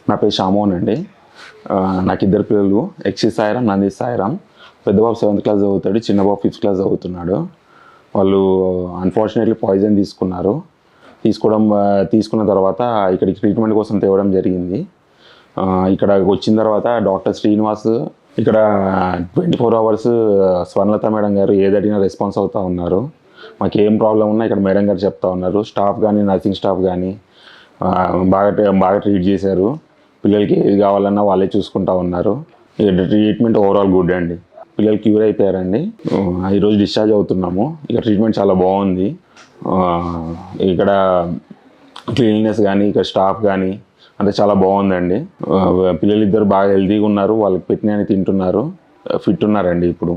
నా పేరు షామోన్ అండి. నాకు ఇద్దరు పిల్లలు, ఎక్సి సాయిరామ్, నంది సాయిరామ్. పెద్ద బాబు 7th క్లాస్ చదువుతాడు, చిన్న బాబు 5th క్లాస్ చదువుతున్నాడు. వాళ్ళు అన్ఫార్చునేట్లీ పాయిజన్ తీసుకున్నారు. తీసుకున్న తర్వాత ఇక్కడికి ట్రీట్మెంట్ కోసం తేవడం జరిగింది. ఇక్కడ వచ్చిన తర్వాత డాక్టర్ శ్రీనివాస్ ఇక్కడ 24 hours స్వర్ణలత మేడం గారు ఏదడిగినా రెస్పాన్స్ అవుతూ ఉన్నారు. మాకు ఏం ప్రాబ్లం ఉన్నా ఇక్కడ మేడం గారు చెప్తా ఉన్నారు. స్టాఫ్ కానీ, నర్సింగ్ స్టాఫ్ కానీ బాగా ట్రీట్ చేశారు. పిల్లలకి ఏది కావాలన్నా వాళ్ళే చూసుకుంటా ఉన్నారు. ఇక్కడ ట్రీట్మెంట్ ఓవరాల్ గుడ్ అండి. పిల్లలు క్యూర్ అయిపోయారండి. ఈరోజు డిశ్చార్జ్ అవుతున్నాము. ఇక్కడ ట్రీట్మెంట్ చాలా బాగుంది. ఇక్కడ క్లీన్లీనెస్ కానీ, ఇక్కడ స్టాఫ్ కానీ అంతా చాలా బాగుందండి. పిల్లలు ఇద్దరు బాగా హెల్తీగా ఉన్నారు. వాళ్ళకి పెట్టినవి తింటున్నారు, ఫిట్ ఉన్నారండి ఇప్పుడు.